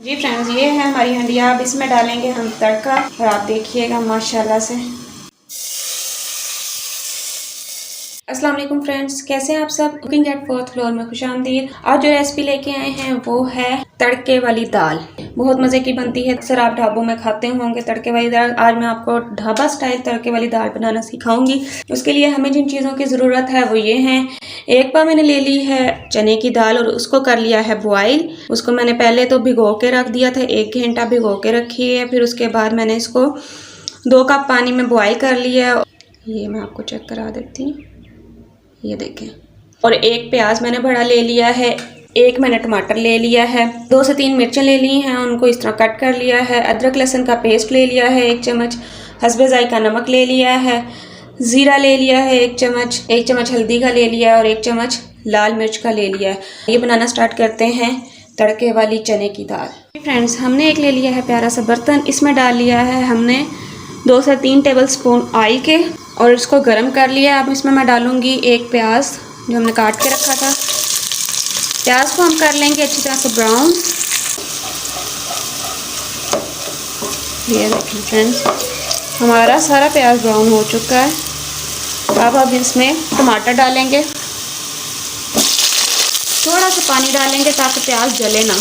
जी friends, ये है हमारी हंडिया। अब इसमें डालेंगे हम तड़का और आप देखिएगा माशाल्लाह से। अस्सलाम वालेकुम फ्रेंड्स, कैसे हैं आप सब। कुकिंग एट फोर्थ फ्लोर में खुशामदीद। आज जो रेसिपी लेके आए हैं वो है तड़के वाली दाल। बहुत मज़े की बनती है, अक्सर आप ढाबों में खाते होंगे तड़के वाली दाल। आज मैं आपको ढाबा स्टाइल तड़के वाली दाल बनाना सिखाऊंगी। उसके लिए हमें जिन चीज़ों की ज़रूरत है वो ये हैं। एक पाव मैंने ले ली है चने की दाल और उसको कर लिया है बॉयल। उसको मैंने पहले तो भिगो के रख दिया था, 1 घंटा भिगो के रखी है। फिर उसके बाद मैंने इसको 2 कप पानी में बॉयल कर लिया। ये मैं आपको चेक करा देती हूँ, ये देखें। और 1 प्याज मैंने बड़ा ले लिया है, 1 मैंने टमाटर ले लिया है, 2 से 3 मिर्चें ले ली हैं, उनको इस तरह कट कर लिया है। अदरक लहसुन का पेस्ट ले लिया है 1 चम्मच, हस्बे ज़ायका नमक ले लिया है, ज़ीरा ले लिया है 1 चम्मच, 1 चम्मच हल्दी का ले लिया है और 1 चम्मच लाल मिर्च का ले लिया है। ये बनाना स्टार्ट करते हैं तड़के वाली चने की दाल। फ्रेंड्स, हमने एक ले लिया है प्यारा सा बर्तन। इसमें डाल लिया है हमने 2 से 3 टेबल स्पून ऑयल के और इसको गर्म कर लिया। अब इसमें मैं डालूंगी 1 प्याज जो हमने काट के रखा था। प्याज को हम कर लेंगे अच्छी तरह से ब्राउन। ये देखिए फ्रेंड्स, हमारा सारा प्याज ब्राउन हो चुका है। अब इसमें टमाटर डालेंगे, थोड़ा सा पानी डालेंगे ताकि प्याज जले ना।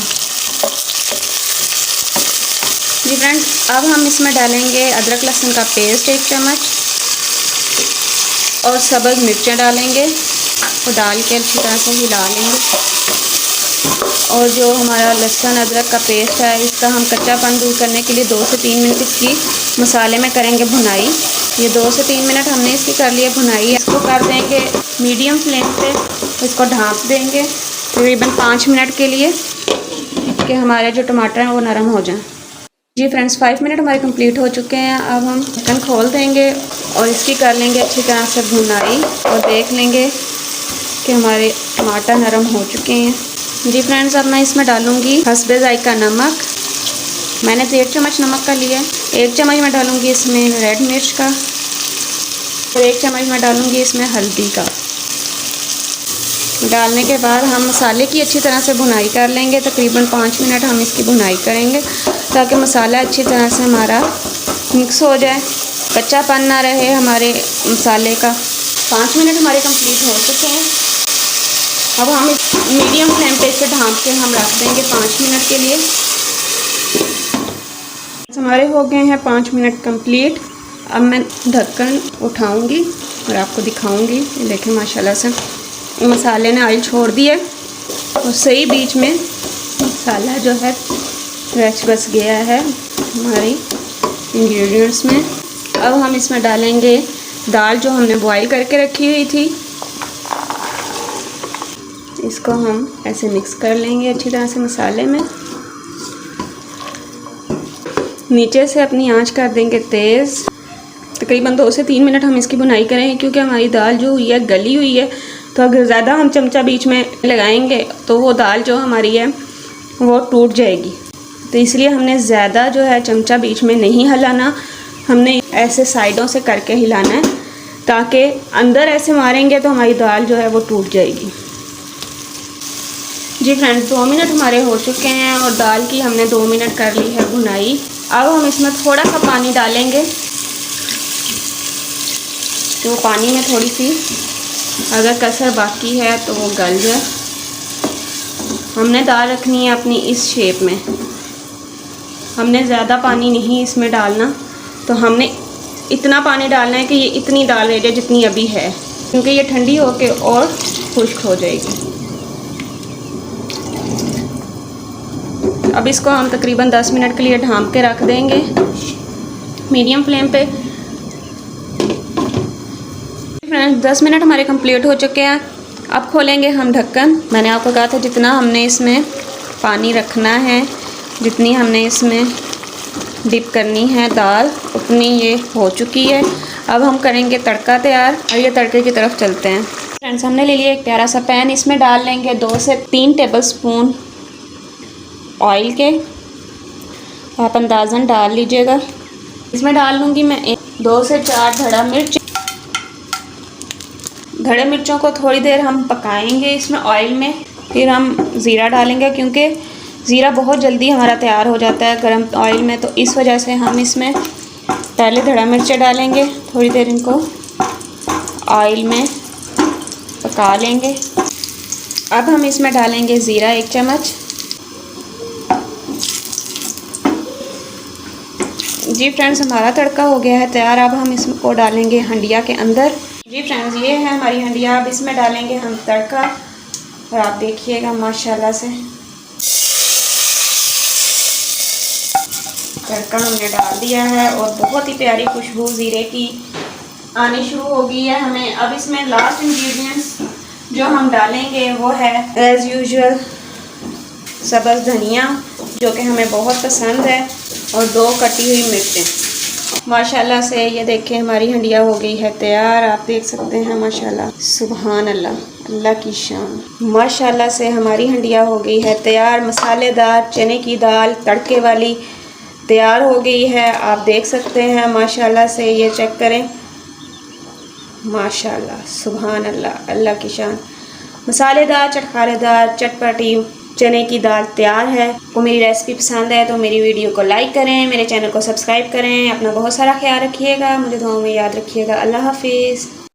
जी फ्रेंड्स, अब हम इसमें डालेंगे अदरक लहसुन का पेस्ट 1 चम्मच और सब्ज़ मिर्चें डालेंगे और डाल के अच्छी तरह से हिला लेंगे। और जो हमारा लहसुन अदरक का पेस्ट है इसका हम कच्चापन दूर करने के लिए 2 से 3 मिनट इसकी मसाले में करेंगे भुनाई। ये 2 से 3 मिनट हमने इसकी कर लिए भुनाई। इसको कर देंगे मीडियम फ्लेम पे, इसको ढाँप देंगे तकरीबन 5 मिनट के लिए कि हमारे जो टमाटर हैं वो नरम हो जाएं। जी फ्रेंड्स, 5 मिनट हमारे कंप्लीट हो चुके हैं। अब हम ढक्कन खोल देंगे और इसकी कर लेंगे अच्छी तरह से भुनाई और देख लेंगे कि हमारे टमाटर नरम हो चुके हैं। जी फ्रेंड्स, अब मैं इसमें डालूँगी हस्बे ज़ायका नमक। मैंने 1.5 चम्मच नमक का लिया है। 1 चम्मच मैं डालूँगी इसमें रेड मिर्च का और 1 चम्मच मैं डालूँगी इसमें हल्दी का। डालने के बाद हम मसाले की अच्छी तरह से भुनाई कर लेंगे। तकरीबन 5 मिनट हम इसकी भुनाई करेंगे ताकि मसाला अच्छी तरह से हमारा मिक्स हो जाए, कच्चापन ना रहे हमारे मसाले का। 5 मिनट हमारे कंप्लीट हो चुके हैं। अब हम मीडियम फ्लेम पे इसे ढाँप के हम रख देंगे 5 मिनट के लिए। हमारे हो गए हैं 5 मिनट कंप्लीट। अब मैं ढक्कन उठाऊंगी और आपको दिखाऊंगी। देखें माशाल्लाह से मसाले ने ऑयल छोड़ दिया और सही बीच में मसाला जो है रच बस गया है हमारी इंग्रेडिएंट्स में। अब हम इसमें डालेंगे दाल जो हमने बॉईल करके रखी हुई थी। इसको हम ऐसे मिक्स कर लेंगे अच्छी तरह से मसाले में। नीचे से अपनी आंच कर देंगे तेज़। तकरीबन 2 से 3 मिनट हम इसकी भुनाई करेंगे क्योंकि हमारी दाल जो हुई है गली हुई है। तो अगर ज़्यादा हम चमचा बीच में लगाएंगे तो वो दाल जो हमारी है वो टूट जाएगी। तो इसलिए हमने ज़्यादा जो है चमचा बीच में नहीं हिलाना, हमने ऐसे साइडों से करके हिलाना है ताकि अंदर ऐसे मारेंगे तो हमारी दाल जो है वो टूट जाएगी। जी फ्रेंड्स, 2 मिनट हमारे हो चुके हैं और दाल की हमने 2 मिनट कर ली है भुनाई। अब हम इसमें थोड़ा सा पानी डालेंगे तो पानी में थोड़ी सी अगर कसर बाकी है तो वो गल जाए। हमने दाल रखनी है अपनी इस शेप में, हमने ज़्यादा पानी नहीं इसमें डालना। तो हमने इतना पानी डालना है कि ये इतनी दाल रह जाए जितनी अभी है, क्योंकि ये ठंडी होके और खुश्क हो जाएगी। अब इसको हम तकरीबन 10 मिनट के लिए ढाँप के रख देंगे मीडियम फ्लेम पे। फ्रेंड्स, 10 मिनट हमारे कंप्लीट हो चुके हैं। अब खोलेंगे हम ढक्कन। मैंने आपको कहा था जितना हमने इसमें पानी रखना है, जितनी हमने इसमें डिप करनी है दाल, उतनी ये हो चुकी है। अब हम करेंगे तड़का तैयार और ये तड़के की तरफ चलते हैं। फ्रेंड्स, हमने ले लिया एक प्यारा सा पैन। इसमें डाल लेंगे 2 से 3 टेबल स्पून ऑयल के। आप अंदाज़न डाल लीजिएगा। इसमें डाल लूँगी मैं 2 से 4 धड़ा मिर्च। धड़े मिर्चों को थोड़ी देर हम पकाएंगे इसमें ऑयल में। फिर हम ज़ीरा डालेंगे क्योंकि ज़ीरा बहुत जल्दी हमारा तैयार हो जाता है गर्म ऑयल में, तो इस वजह से हम इसमें पहले धड़ा मिर्च डालेंगे, थोड़ी देर इनको ऑयल में पका लेंगे। अब हम इसमें डालेंगे ज़ीरा 1 चम्मच। जी फ्रेंड्स, हमारा तड़का हो गया है तैयार। अब हम इसको डालेंगे हंडिया के अंदर। जी फ्रेंड्स, ये है हमारी हंडिया। अब इसमें डालेंगे हम तड़का और आप देखिएगा माशाल्लाह से तड़का हमने डाल दिया है और बहुत ही प्यारी खुशबू ज़ीरे की आनी शुरू हो गई है हमें। अब इसमें लास्ट इंग्रेडिएंट्स जो हम डालेंगे वो है एज़ यूजुअल सब्ज़ धनिया, जो कि हमें बहुत पसंद है, और 2 कटी हुई मिर्चें। माशाल्लाह से ये देखें हमारी हंडिया हो गई है तैयार। आप देख सकते हैं माशाल्लाह, सुभान अल्लाह, अल्लाह की शान। माशाल्लाह से हमारी हंडिया हो गई है तैयार। मसालेदार चने की दाल तड़के वाली तैयार हो गई है। आप देख सकते हैं माशाल्लाह से, ये चेक करें माशाल्लाह, सुभान अल्लाह, अल्लाह की शान। मसालेदार चटखारेदार चटपटी चने की दाल तैयार है। को मेरी रेसिपी पसंद है तो मेरी वीडियो को लाइक करें, मेरे चैनल को सब्सक्राइब करें। अपना बहुत सारा ख्याल रखिएगा, मुझे दुआओं में याद रखिएगा। अल्लाह हाफिज़।